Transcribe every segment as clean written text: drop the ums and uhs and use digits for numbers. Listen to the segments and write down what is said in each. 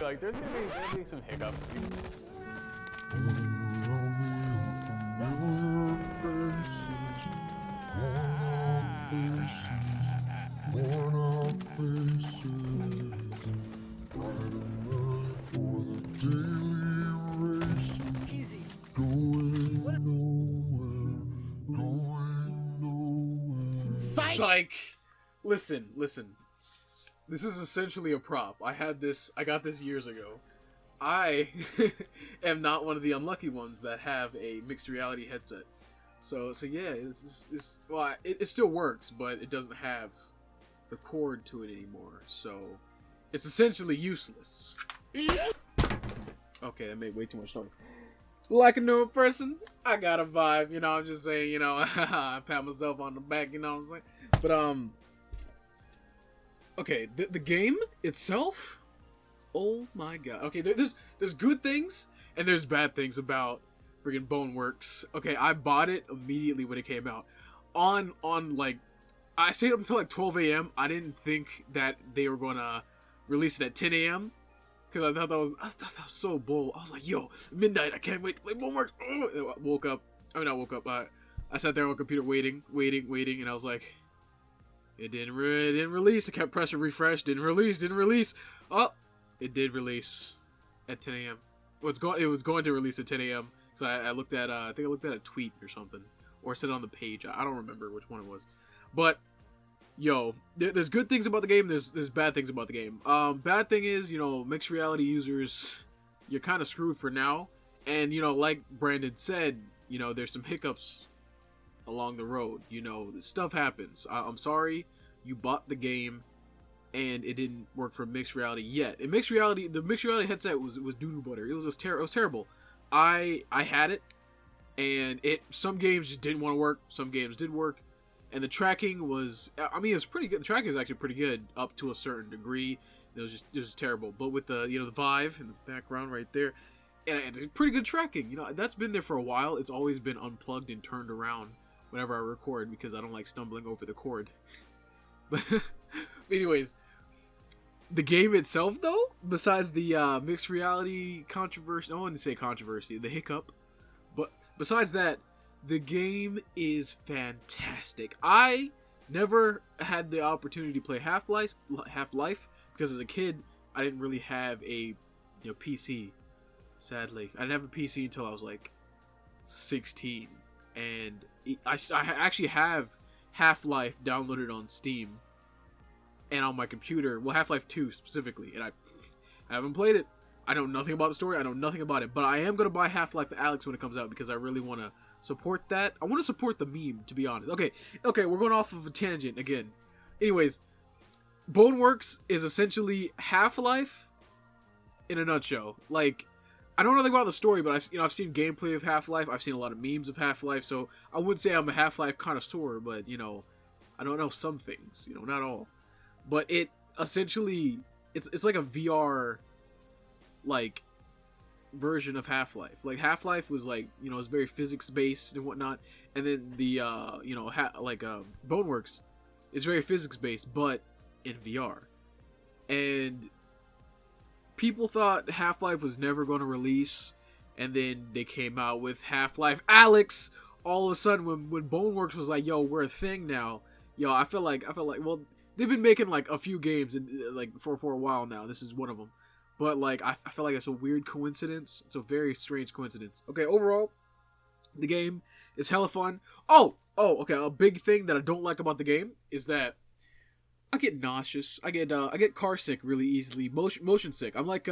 Like, there's gonna be some hiccups. Psych! Listen. This is essentially a prop. I got this years ago. I am not one of the unlucky ones that have a mixed reality headset. So yeah, it still works, but it doesn't have the cord to it anymore. So it's essentially useless. Okay, that made way too much noise. Like a new person, I got a vibe, you know, I'm just saying, you know, I pat myself on the back, you know what I'm saying? But, okay, the game itself, oh my god. Okay, there's good things, and there's bad things about friggin' Boneworks. Okay, I bought it immediately when it came out. Like, I stayed up until like 12 a.m. I didn't think that they were gonna release it at 10 a.m. Because I thought that was so bold. I was like, yo, midnight, I can't wait to play Boneworks. I woke up. I sat there on my computer waiting, and I was like, it didn't release. I kept pressing refresh. Didn't release. Oh, it did release at 10 a.m. Well, it was going to release at 10 a.m. So I looked at, I think I looked at a tweet or something. Or it said on the page. I don't remember which one it was. But, yo, there's good things about the game, there's bad things about the game. Bad thing is, you know, mixed reality users, you're kind of screwed for now. And, you know, like Brandon said, you know, there's some hiccups along the road. You know, stuff happens. I'm sorry you bought the game and it didn't work for mixed reality yet. In mixed reality, the mixed reality headset was doo-doo butter. It was terrible. I had it, and some games just didn't want to work, some games did work. And the tracking was, I mean, it was pretty good. The tracking is actually pretty good up to a certain degree. It was just terrible. But with the, you know, the Vive in the background right there, and it's pretty good tracking. You know, that's been there for a while. It's always been unplugged and turned around whenever I record because I don't like stumbling over the cord. But anyways, the game itself, though, besides the mixed reality controversy, I wouldn't say controversy, the hiccup, but besides that, the game is fantastic. I never had the opportunity to play Half-Life because as a kid, I didn't really have a PC. Sadly, I didn't have a PC until I was like 16, and I actually have Half-Life downloaded on Steam and on my computer. Well, Half-Life 2 specifically, and I haven't played it. I know nothing about the story. I know nothing about it, but I am gonna buy Half-Life Alyx when it comes out because I really want to support that. I want to support the meme, to be honest. Okay, we're going off of a tangent again. Anyways, Boneworks is essentially Half-Life in a nutshell. Like, I don't know anything about the story, but I've seen gameplay of Half-Life. I've seen a lot of memes of Half-Life, so I wouldn't say I'm a Half-Life connoisseur, but I don't know some things, not all. But it essentially it's like a VR like version of Half-Life. Like Half-Life was like, it's very physics based and whatnot, and then the Boneworks is very physics based but in VR. And people thought Half-Life was never going to release, and then they came out with Half-Life Alyx all of a sudden when Boneworks was like, yo, we're a thing now. Yo, I feel like well, they've been making like a few games like for a while now. This is one of them. But, like, I feel like it's a weird coincidence. It's a very strange coincidence. Okay, overall, the game is hella fun. Oh, okay, a big thing that I don't like about the game is that I get nauseous. I get car sick really easily. Motion sick. I'm like,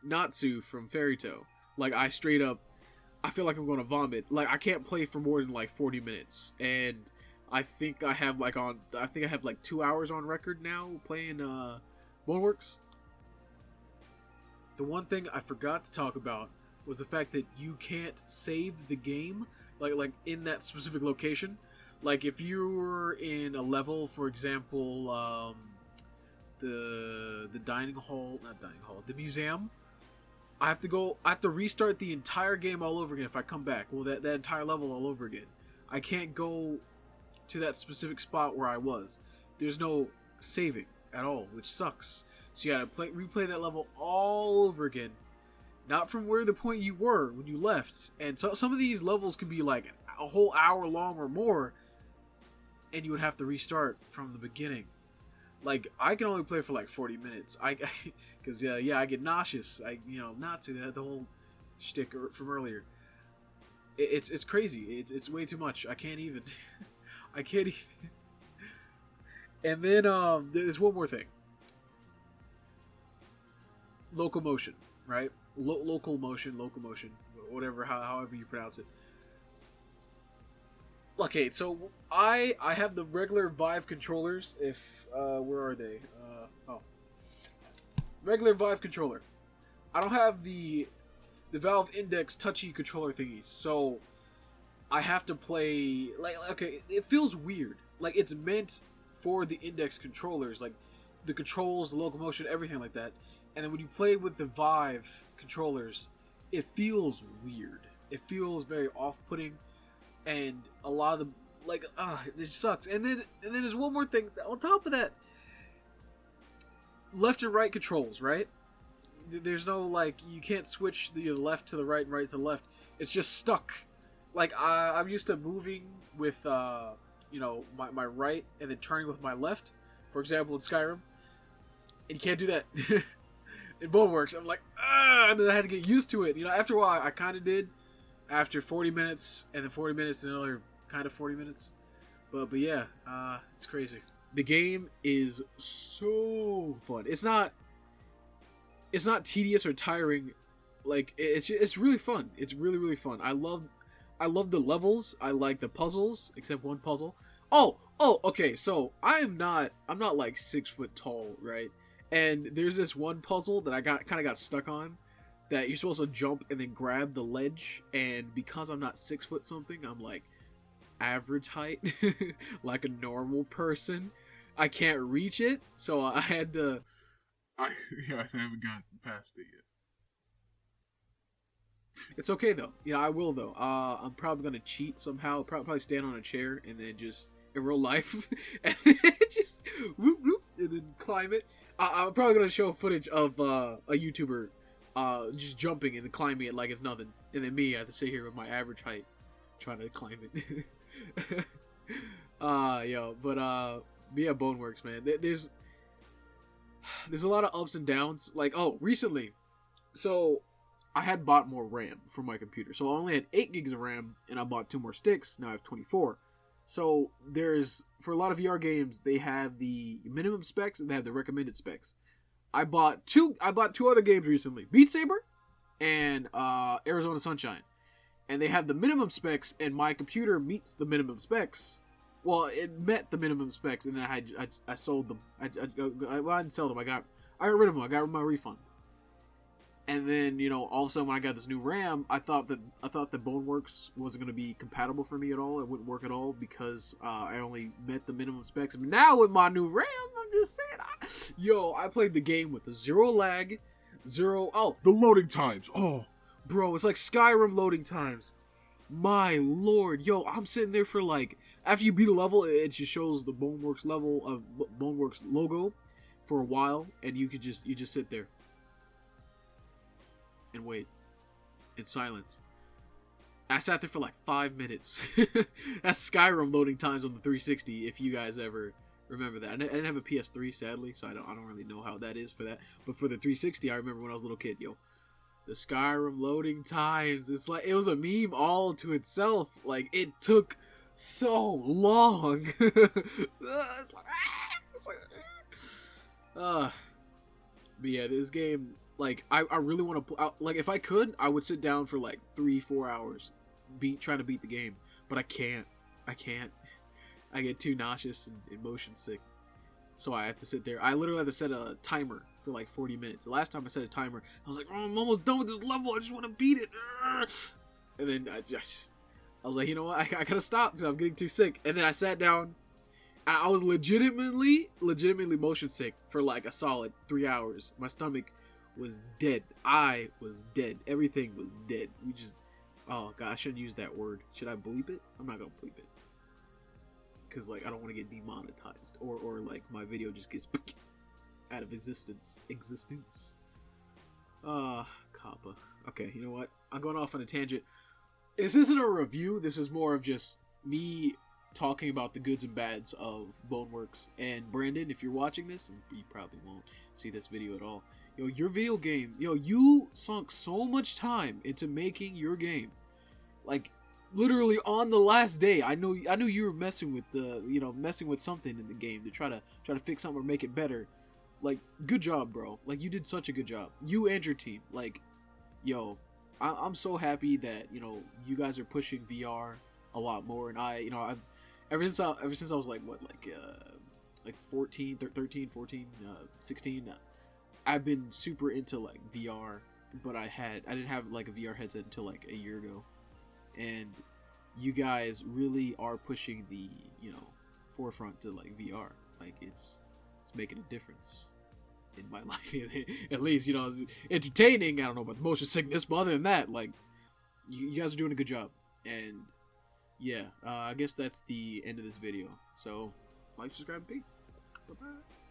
Natsu from Fairy Tail. Like, I feel like I'm going to vomit. Like, I can't play for more than, like, 40 minutes. And I think I have, like, 2 hours on record now playing, Boneworks. The one thing I forgot to talk about was the fact that you can't save the game, like in that specific location. Like if you're in a level, for example, the the museum, I have to restart the entire game all over again if I come back. Well, that entire level all over again. I can't go to that specific spot where I was. There's no saving at all, which sucks. So you gotta replay that level all over again. Not from where the point you were when you left. And so some of these levels can be like a whole hour long or more, and you would have to restart from the beginning. Like, I can only play for like 40 minutes. Because yeah, I get nauseous. Natsu, the whole shtick from earlier. It's crazy. It's way too much. I can't even. I can't even. And then there's one more thing. Locomotion, right? Locomotion, whatever, however you pronounce it. Okay, so I have the regular Vive controllers. If where are they? Regular Vive controller. I don't have the Valve Index touchy controller thingies, so I have to play like okay. It feels weird. Like it's meant for the Index controllers, like the controls, the locomotion, everything like that. And then when you play with the Vive controllers, it feels weird. It feels very off-putting, and a lot of the it just sucks. And then there's one more thing on top of that. Left and right controls, right? There's no like you can't switch the left to the right and right to the left. It's just stuck. Like I'm used to moving with my right and then turning with my left. For example, in Skyrim, and you can't do that. In boneworks, I'm like, and then I had to get used to it. After a while, I kind of did. After 40 minutes, and then 40 minutes, and another kind of 40 minutes. But yeah, it's crazy. The game is so fun. It's not tedious or tiring. Like it's really fun. It's really fun. I love the levels. I like the puzzles, except one puzzle. Oh, okay. So I'm not like 6 foot tall, right? And there's this one puzzle that I kind of got stuck on, that you're supposed to jump and then grab the ledge. And because I'm not 6 foot something, I'm like average height, like a normal person. I can't reach it, so I had to. I haven't gotten past it yet. It's okay though. I will though. I'm probably gonna cheat somehow. Probably stand on a chair and then just in real life, and then just whoop whoop, and then climb it. I'm probably gonna show footage of a YouTuber just jumping and climbing it like it's nothing, and then me, I have to sit here with my average height trying to climb it. Yeah, boneworks, man. There's a lot of ups and downs. Like recently, so I had bought more RAM for my computer, so I only had 8 gigs of RAM, and I bought 2 more sticks. Now I have 24. So for a lot of VR games, they have the minimum specs and they have the recommended specs. I bought two other games recently, Beat Saber and Arizona Sunshine, and they have the minimum specs, and my computer meets the minimum specs. Well, it met the minimum specs, and then I sold them. I didn't sell them. I got rid of them. I got my refund. And then, all of a sudden when I got this new RAM, I thought that boneworks wasn't going to be compatible for me at all. It wouldn't work at all because I only met the minimum specs. But now with my new RAM, I'm just saying, I played the game with zero lag, the loading times. Oh, bro, it's like Skyrim loading times. My lord, I'm sitting there for like, after you beat a level, it just shows the boneworks level of boneworks logo for a while, and you just sit there and wait in silence. I sat there for like 5 minutes. That's Skyrim loading times on the 360, if you guys ever remember that. I didn't have a PS3, sadly, so I don't really know how that is for that. But for the 360, I remember when I was a little kid, the Skyrim loading times. It's like, it was a meme all to itself. Like, it took so long. But yeah, this game, like, I really want to, like, if I could, I would sit down for like 3-4 hours trying to beat the game, but I can't. I get too nauseous and motion sick, so I have to sit there. I literally have to set a timer for like 40 minutes. The last time I set a timer, I was like, I'm almost done with this level, I just want to beat it. And then I was like, you know what, I gotta stop because I'm getting too sick. And then I sat down. I was legitimately motion sick for like a solid 3 hours. My stomach was dead. I was dead. Everything was dead. Oh god, I shouldn't use that word. Should I bleep it? I'm not gonna bleep it, because like I don't want to get demonetized, or like my video just gets out of existence. Kappa. Okay, you know what? I'm going off on a tangent. This isn't a review. This is more of just me talking about the goods and bads of Boneworks. And Brandon, if you're watching this, you probably won't see this video at all. Yo, your video game, you sunk so much time into making your game. Like, literally on the last day, I knew you were messing with something in the game to try to fix something or make it better. Like, good job, bro. Like, you did such a good job. You and your team. Like, yo, I'm so happy that, you guys are pushing VR a lot more. And I've ever since I was like 14, 13, 14, 16, I've been super into like VR, but I didn't have like a VR headset until like a year ago. And you guys really are pushing the, forefront to like VR. Like, it's making a difference in my life. At least, it's entertaining. I don't know about the motion sickness, but other than that, like, you guys are doing a good job. And yeah, I guess that's the end of this video. So, like, subscribe, peace. Bye-bye.